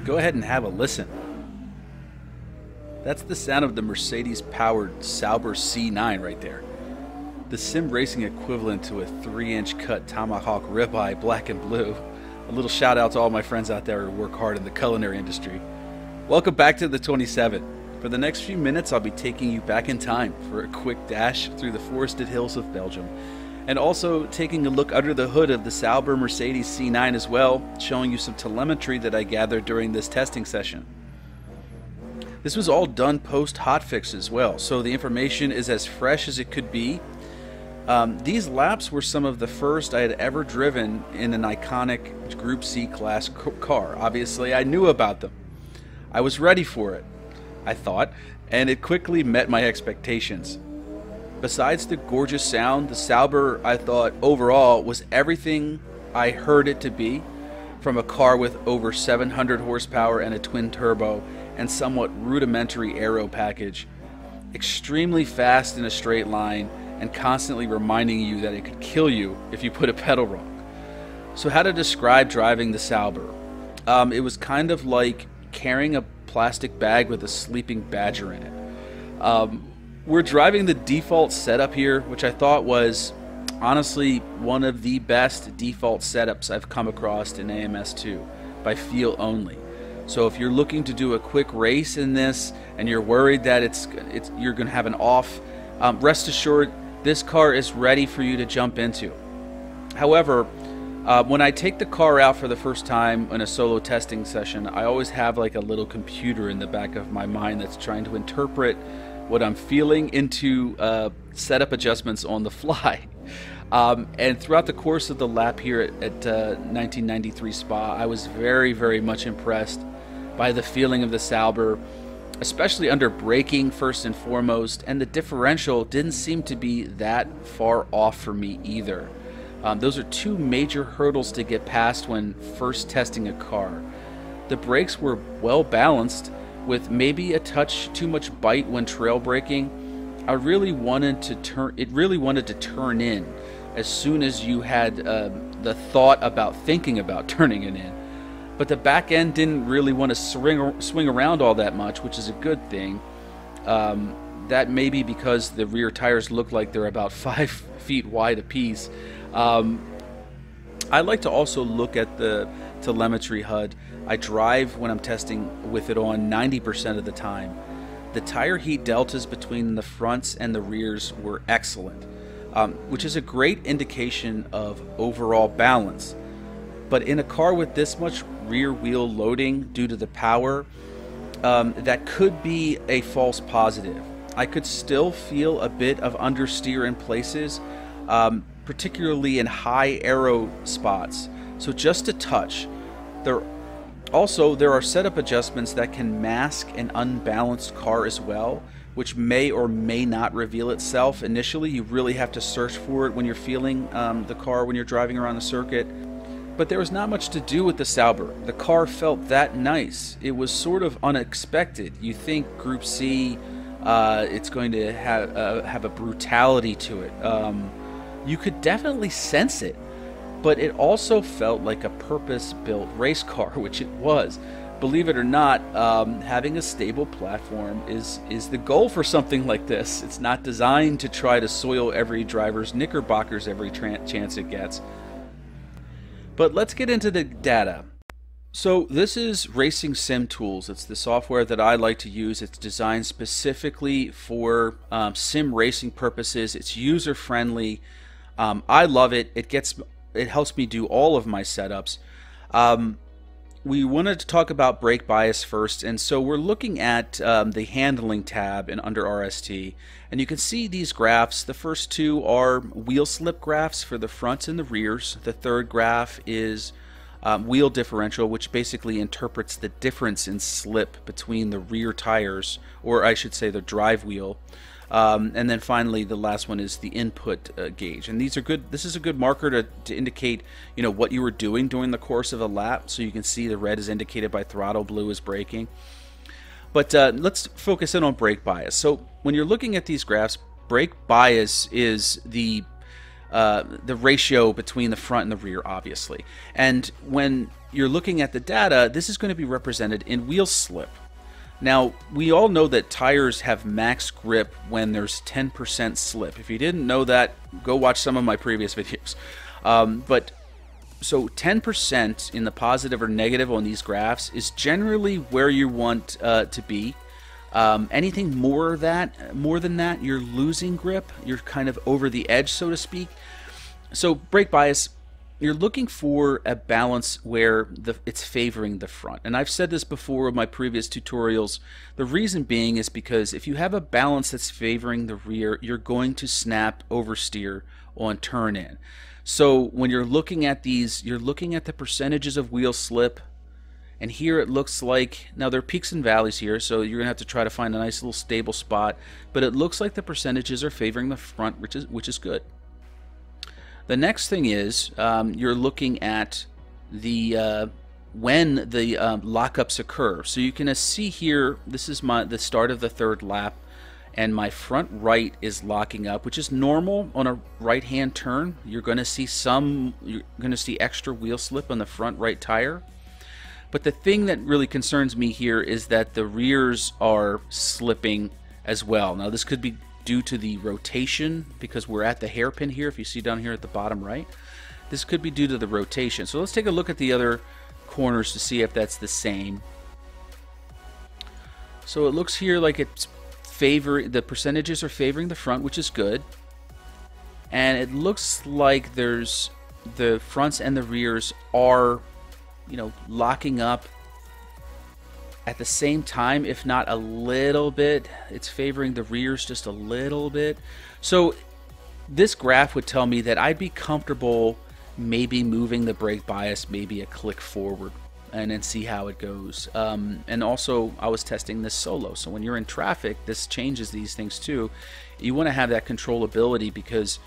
go ahead and have a listen. That's the sound of the Mercedes-powered Sauber C9 right there. The sim racing equivalent to a 3-inch cut tomahawk ribeye, black and blue. A little shout out to all my friends out there who work hard in the culinary industry. Welcome back to the 27. For the next few minutes, I'll be taking you back in time for a quick dash through the forested hills of Belgium, and also taking a look under the hood of the Sauber Mercedes C9 as well, showing you some telemetry that I gathered during this testing session. This was all done post-hotfix as well, so the information is as fresh as it could be. These laps were some of the first I had ever driven in an iconic Group C class car. Obviously, I knew about them. I was ready for it, I thought, and it quickly met my expectations. Besides the gorgeous sound, the Sauber, I thought, overall, was everything I heard it to be, from a car with over 700 horsepower and a twin turbo and somewhat rudimentary aero package. Extremely fast in a straight line and constantly reminding you that it could kill you if you put a pedal wrong. So how to describe driving the Sauber? It was kind of like carrying a plastic bag with a sleeping badger in it. We're driving the default setup here, which I thought was honestly one of the best default setups I've come across in AMS2 by feel only. So if you're looking to do a quick race in this and you're worried that you're going to have an off, rest assured this car is ready for you to jump into. However, when I take the car out for the first time in a solo testing session, I always have like a little computer in the back of my mind that's trying to interpret what I'm feeling into setup adjustments on the fly. And throughout the course of the lap here at 1993 Spa, I was very, very much impressed by the feeling of the Sauber, especially under braking first and foremost, and the differential didn't seem to be that far off for me either. Those are two major hurdles to get past when first testing a car. The brakes were well balanced, with maybe a touch too much bite when trail braking. It really wanted to turn in as soon as you had the thought about thinking about turning it in. But the back end didn't really want to swing around all that much, which is a good thing. That may be because the rear tires look like they're about 5 feet wide apiece. I like to also look at the telemetry HUD. I drive when I'm testing with it on 90% of the time. The tire heat deltas between the fronts and the rears were excellent, which is a great indication of overall balance. But in a car with this much rear wheel loading due to the power, that could be a false positive. I could still feel a bit of understeer in places, particularly in high aero spots, so just a touch. There are setup adjustments that can mask an unbalanced car as well, which may or may not reveal itself initially. You really have to search for it when you're feeling the car when you're driving around the circuit. But there was not much to do with the Sauber. The car felt that nice. It was sort of unexpected. You think Group C, it's going to have a brutality to it. You could definitely sense it, but it also felt like a purpose-built race car, which it was. Believe it or not, having a stable platform is the goal for something like this. It's not designed to try to soil every driver's knickerbockers every chance it gets. But let's get into the data. So this is Racing Sim Tools. It's the software that I like to use. It's designed specifically for sim racing purposes. It's user-friendly. I love it. It helps me do all of my setups. We wanted to talk about brake bias first, and so we're looking at the handling tab under RST, and you can see these graphs. The first two are wheel slip graphs for the fronts and the rears. The third graph is wheel differential, which basically interprets the difference in slip between the rear tires, or I should say the drive wheel. And then finally, the last one is the input gauge, and these are good. This is a good marker to indicate, what you were doing during the course of a lap. So you can see the red is indicated by throttle, blue is braking. But let's focus in on brake bias. So when you're looking at these graphs, brake bias is the ratio between the front and the rear, obviously. And when you're looking at the data, this is going to be represented in wheel slip. Now, we all know that tires have max grip when there's 10% slip. If you didn't know that, go watch some of my previous videos. So 10% in the positive or negative on these graphs is generally where you want to be. Anything more than that, you're losing grip. You're kind of over the edge, so to speak. So brake bias, you're looking for a balance where it's favoring the front. And I've said this before in my previous tutorials. The reason being is because if you have a balance that's favoring the rear, you're going to snap oversteer on turn in. So when you're looking at these, you're looking at the percentages of wheel slip. And here it looks like, now there are peaks and valleys here, so you're going to have to try to find a nice little stable spot. But it looks like the percentages are favoring the front, which is good. The next thing is you're looking at the when the lockups occur. So you can see here, this is the start of the third lap, and my front right is locking up, which is normal on a right-hand turn. You're going to see extra wheel slip on the front right tire. But the thing that really concerns me here is that the rears are slipping as well. Now this could be due to the rotation, because we're at the hairpin here, if you see down here at the bottom right. This could be due to the rotation. So let's take a look at the other corners to see if that's the same. So it looks here like it's the percentages are favoring the front, which is good. And it looks like there's the fronts and the rears are, locking up at the same time, if not a little bit. It's favoring the rears just a little bit. So this graph would tell me that I'd be comfortable maybe moving the brake bias maybe a click forward and then see how it goes. And also, I was testing this solo. So when you're in traffic, this changes these things too. You want to have that controllability, because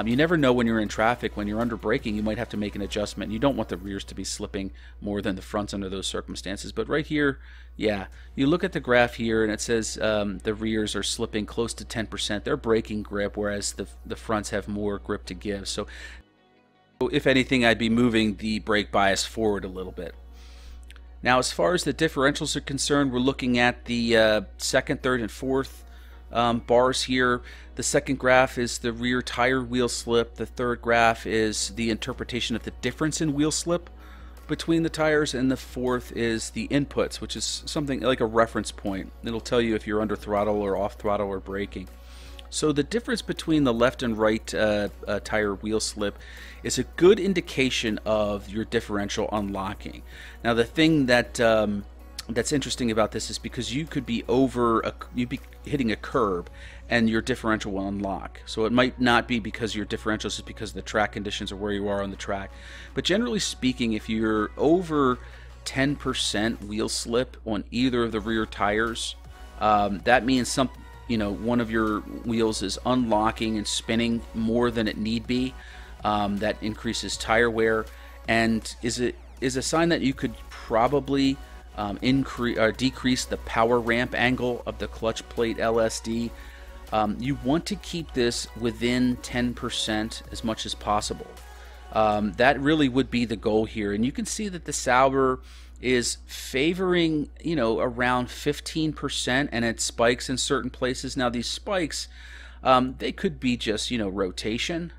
you never know when you're in traffic. When you're under braking, you might have to make an adjustment. You don't want the rears to be slipping more than the fronts under those circumstances. But right here, yeah, you look at the graph here and it says the rears are slipping close to 10%. They're braking grip, whereas the fronts have more grip to give. So if anything, I'd be moving the brake bias forward a little bit. Now, as far as the differentials are concerned, we're looking at the second, third, and fourth bars here. The second graph is the rear tire wheel slip. The third graph is the interpretation of the difference in wheel slip between the tires, and the fourth is the inputs, which is something like a reference point. It'll tell you if you're under throttle or off throttle or braking. So the difference between the left and right tire wheel slip is a good indication of your differential unlocking. Now, the thing that that's interesting about this is because you could be you'd be hitting a curb and your differential will unlock. So it might not be because your differential is because the track conditions or where you are on the track. But generally speaking, if you're over 10% wheel slip on either of the rear tires, that means one of your wheels is unlocking and spinning more than it need be. That increases tire wear, and is a sign that you could probably increase or decrease the power ramp angle of the clutch plate LSD. You want to keep this within 10% as much as possible. That really would be the goal here, and you can see that the Sauber is favoring around 15%, and it spikes in certain places. Now these spikes, they could be just rotation.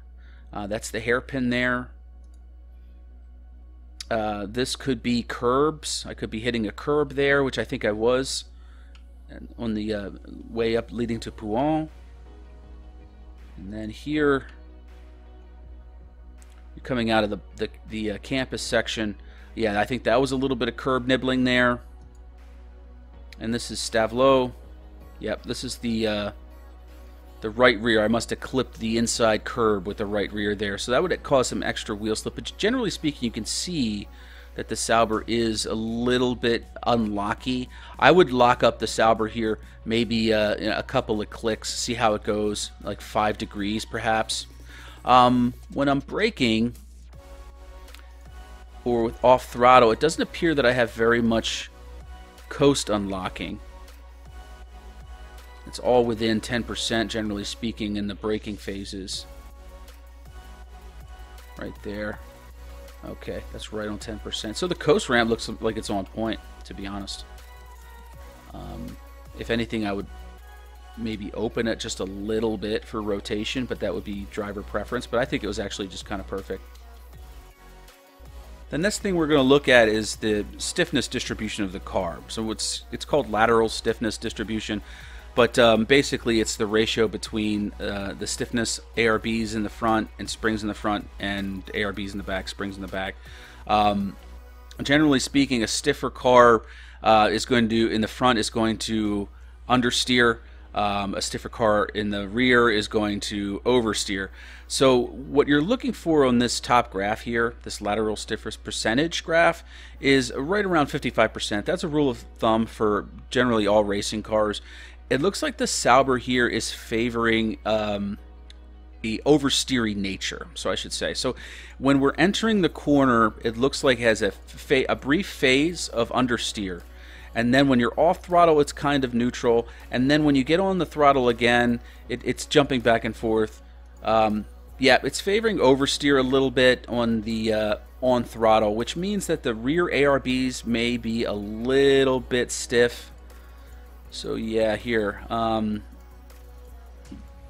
That's the hairpin there. This could be curbs. I could be hitting a curb there, which I think I was on the way up leading to Pouhon. And then here, you're coming out of the campus section. Yeah, I think that was a little bit of curb nibbling there. And this is Stavelot. Yep, this is the right rear. I must have clipped the inside curb with the right rear there. So that would cause some extra wheel slip. But generally speaking, you can see that the Sauber is a little bit unlocky. I would lock up the Sauber here maybe a couple of clicks, see how it goes, like 5 degrees perhaps. When I'm braking or with off throttle, it doesn't appear that I have very much coast unlocking. It's all within 10%, generally speaking, in the braking phases. Right there. Okay, that's right on 10%. So the coast ramp looks like it's on point, to be honest. If anything, I would maybe open it just a little bit for rotation, but that would be driver preference. But I think it was actually just kind of perfect. The next thing we're going to look at is the stiffness distribution of the car. So it's called lateral stiffness distribution, but basically it's the ratio between the stiffness ARBs in the front and springs in the front, and ARBs in the back, springs in the back. Generally speaking, a stiffer car is going to, in the front, is going to understeer. A stiffer car in the rear is going to oversteer. So what you're looking for on this top graph here, this lateral stiffness percentage graph, is right around 55%. That's a rule of thumb for generally all racing cars. It looks like the Sauber here is favoring the oversteery nature, so I should say. So when we're entering the corner, it looks like it has a brief phase of understeer. And then when you're off throttle, it's kind of neutral. And then when you get on the throttle again, it's jumping back and forth. Yeah, it's favoring oversteer a little bit on the on throttle, which means that the rear ARBs may be a little bit stiff. So yeah, here,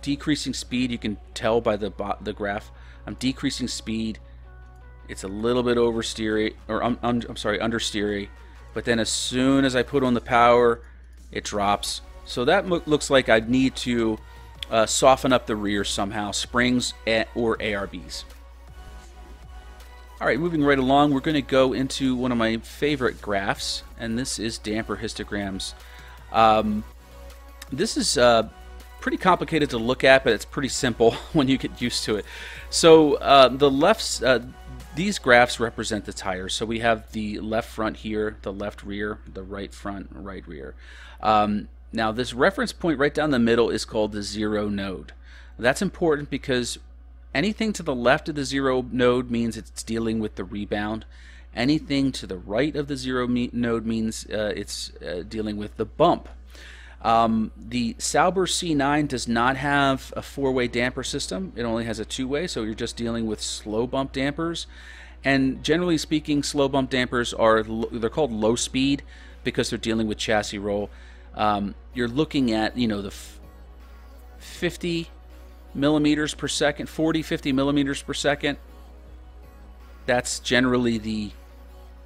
decreasing speed, you can tell by the graph. I'm decreasing speed. It's a little bit oversteery, or I'm sorry, understeery. But then as soon as I put on the power, it drops. So that looks like I need to soften up the rear somehow, springs or ARBs. All right, moving right along, we're going to go into one of my favorite graphs, and this is damper histograms. This is pretty complicated to look at, but it's pretty simple when you get used to it. So the left, these graphs represent the tires. So we have the left front here, the left rear, the right front, right rear. Now this reference point right down the middle is called the zero node. That's important because anything to the left of the zero node means it's dealing with the rebound. Anything to the right of the zero node means it's dealing with the bump. The Sauber C9 does not have a four-way damper system. It only has a two-way, so you're just dealing with slow bump dampers. And generally speaking, slow bump dampers they're called low speed because they're dealing with chassis roll. You're looking at, the 50 millimeters per second, 40-50 millimeters per second. That's generally the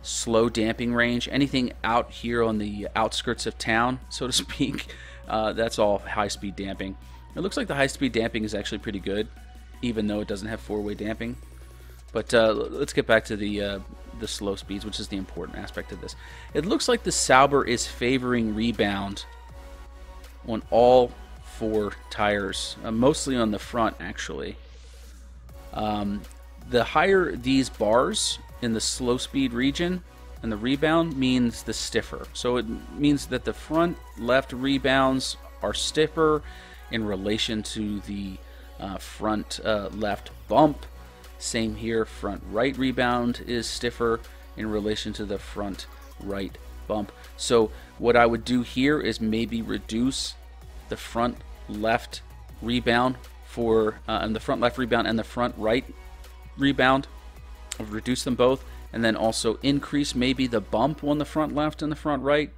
slow damping range. Anything out here on the outskirts of town, so to speak, that's all high-speed damping. It looks like the high-speed damping is actually pretty good, even though it doesn't have four-way damping. But let's get back to the slow speeds, which is the important aspect of this. It looks like the Sauber is favoring rebound on all four tires, mostly on the front, actually. The higher these bars in the slow speed region and the rebound means the stiffer. So it means that the front left rebounds are stiffer in relation to the front left bump. Same here, front right rebound is stiffer in relation to the front right bump. So what I would do here is maybe reduce the front left rebound and the front left rebound and the front right rebound. Reduce them both, and then also increase maybe the bump on the front left and the front right.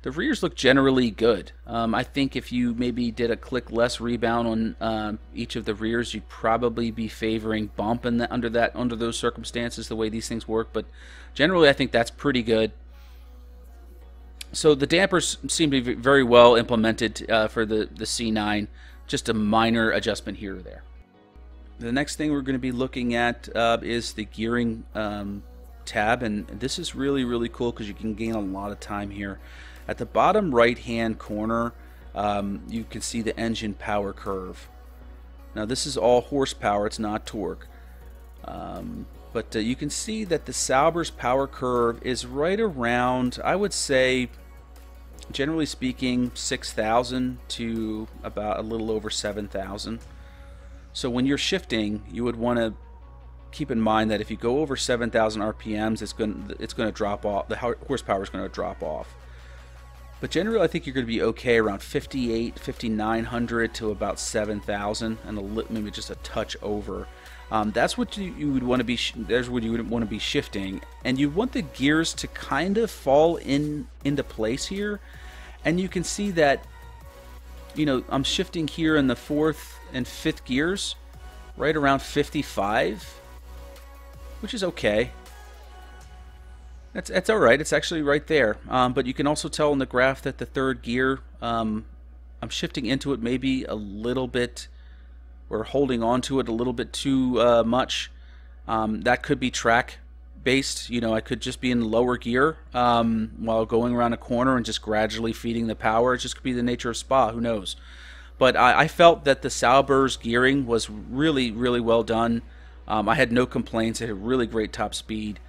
The rears look generally good. I think if you maybe did a click less rebound on each of the rears, you'd probably be favoring bump under those circumstances, the way these things work. But generally, I think that's pretty good. So the dampers seem to be very well implemented for the C9. Just a minor adjustment here or there. The next thing we're going to be looking at is the gearing tab, and this is really, really cool because you can gain a lot of time here. At the bottom right-hand corner, you can see the engine power curve. Now this is all horsepower, it's not torque. But you can see that the Sauber's power curve is right around, I would say, generally speaking, 6,000 to about a little over 7,000. So when you're shifting, you would want to keep in mind that if you go over 7,000 RPMs, it's going to drop off. The horsepower is going to drop off. But generally, I think you're going to be okay around 58, 5,900 to about 7,000, and maybe just a touch over. That's what you would want to be. There's what you would want to be shifting, and you want the gears to kind of fall into place here. And you can see that, you know, I'm shifting here in the 4th and 5th gears, right around 55, which is okay. That's all right. It's actually right there. But you can also tell in the graph that the 3rd gear, I'm shifting into it maybe a little bit. We're holding on to it a little bit too much. That could be track based. You know, I could just be in lower gear while going around a corner and just gradually feeding the power. It just could be the nature of Spa. Who knows? But I felt that the Sauber's gearing was really, really well done. I had no complaints. It had really great top speed.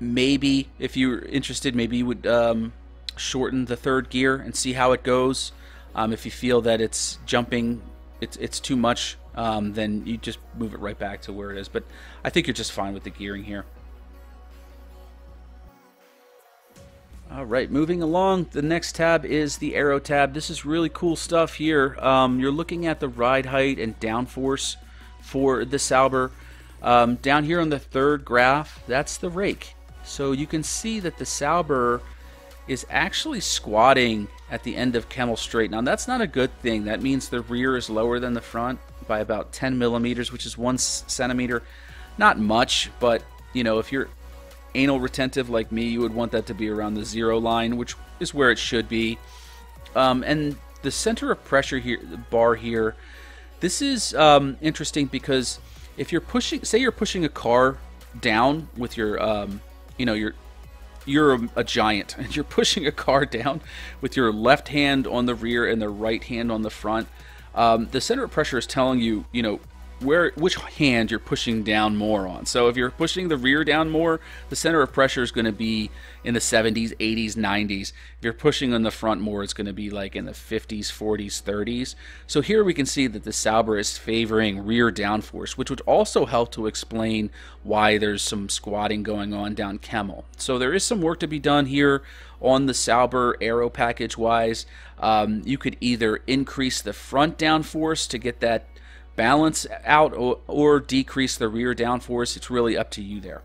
Maybe, if you're interested, maybe you would shorten the 3rd gear and see how it goes. If you feel that it's jumping, it's too much, then you just move it right back to where it is. But I think you're just fine with the gearing here. All right, moving along, the next tab is the Aero tab. This is really cool stuff here. You're looking at the ride height and downforce for the Sauber. Down here on the 3rd graph, that's the rake. So you can see that the Sauber is actually squatting at the end of Kemmel Straight. Now that's not a good thing. That means the rear is lower than the front by about 10 millimeters, which is 1 centimeter. Not much, but you know, if you're anal retentive like me, you would want that to be around the 0 line, which is where it should be. And the center of pressure here, the bar here, this is interesting because if you're pushing, say you're pushing a car down with your, you know, you're a giant and you're pushing a car down with your left hand on the rear and the right hand on the front. The center of pressure is telling you, you know, which hand you're pushing down more on. So if you're pushing the rear down more, the center of pressure is going to be in the 70s, 80s, 90s. If you're pushing on the front more, it's going to be like in the 50s, 40s, 30s. So here we can see that the Sauber is favoring rear downforce, which would also help to explain why there's some squatting going on down Kemmel. So there is some work to be done here on the Sauber Aero package wise. You could either increase the front downforce to get that balance out or decrease the rear downforce. It's really up to you there.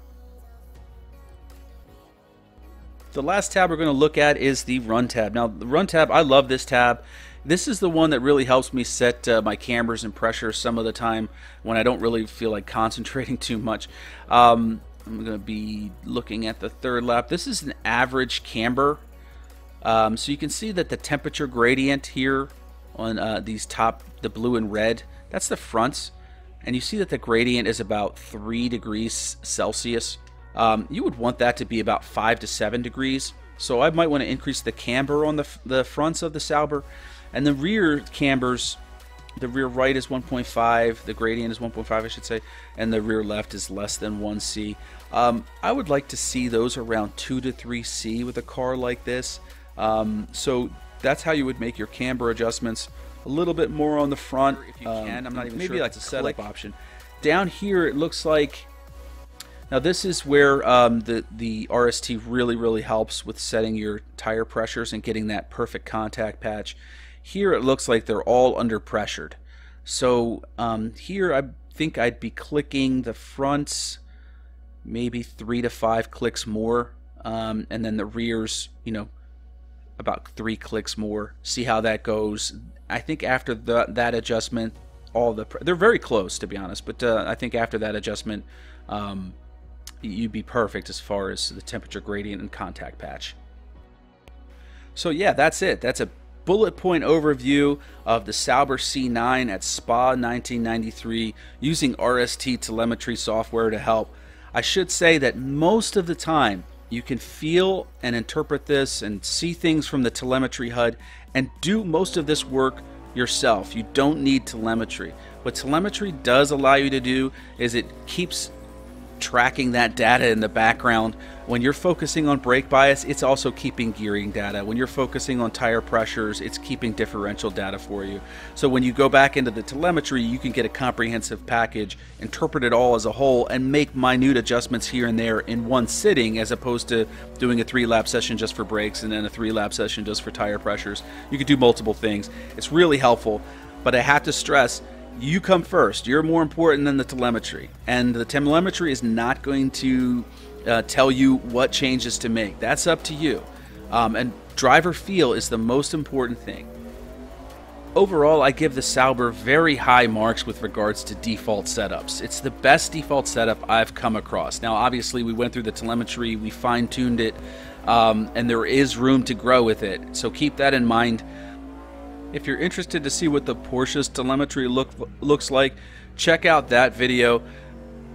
The last tab we're going to look at is the Run tab. Now the Run tab, I love this tab. This is the one that really helps me set my cambers and pressure some of the time when I don't really feel like concentrating too much. I'm going to be looking at the 3rd lap. This is an average camber. So you can see that the temperature gradient here on the blue and red, that's the fronts, and you see that the gradient is about 3 degrees Celsius. You would want that to be about 5 to 7 degrees. So I might want to increase the camber on the fronts of the Sauber. And the rear cambers, the rear right is 1.5, the gradient is 1.5 I should say, and the rear left is less than 1C. I would like to see those around 2 to 3C with a car like this. So that's how you would make your camber adjustments. A little bit more on the front if you can. I'm not even maybe sure like a setup option. Down here it looks like, now this is where the RST really helps with setting your tire pressures and getting that perfect contact patch. Here it looks like they're all under pressured. So here I think I'd be clicking the fronts maybe 3 to 5 clicks more, and then the rears, you know, about 3 clicks more. See how that goes. I think after that adjustment, they're very close to be honest, but I think after that adjustment, you'd be perfect as far as the temperature gradient and contact patch. So yeah, that's it. That's a bullet point overview of the Sauber C9 at Spa 1993 using RST telemetry software to help. I should say that most of the time you can feel and interpret this and see things from the telemetry HUD and do most of this work yourself. You don't need telemetry. What telemetry does allow you to do is it keeps tracking that data in the background. When you're focusing on brake bias, it's also keeping gearing data. When you're focusing on tire pressures, it's keeping differential data for you. So when you go back into the telemetry, you can get a comprehensive package, interpret it all as a whole, and make minute adjustments here and there in one sitting, as opposed to doing a 3-lap session just for brakes and then a 3-lap session just for tire pressures. You could do multiple things. It's really helpful, but I have to stress, you come first. You're more important than the telemetry, and the telemetry is not going to tell you what changes to make. That's up to you. And driver feel is the most important thing. Overall, I give the Sauber very high marks with regards to default setups. It's the best default setup I've come across. Now, obviously, we went through the telemetry, we fine-tuned it, and there is room to grow with it. So keep that in mind. If you're interested to see what the Porsche's telemetry looks like, check out that video.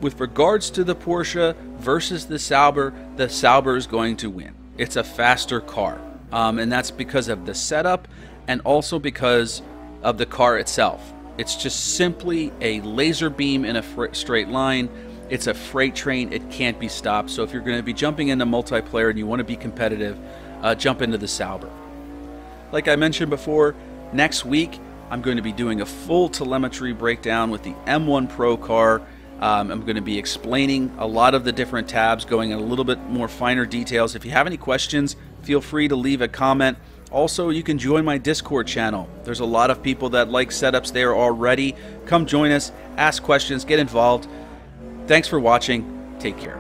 With regards to the Porsche versus the Sauber is going to win. It's a faster car, and that's because of the setup and also because of the car itself. It's just simply a laser beam in a straight line. It's a freight train. It can't be stopped. So if you're going to be jumping into multiplayer and you want to be competitive, jump into the Sauber. Like I mentioned before, next week I'm going to be doing a full telemetry breakdown with the M1 Pro car. I'm going to be explaining a lot of the different tabs, going in a little bit more finer details. If you have any questions, feel free to leave a comment. Also, you can join my Discord channel. There's a lot of people that like setups there already. Come join us, ask questions, get involved. Thanks for watching. Take care.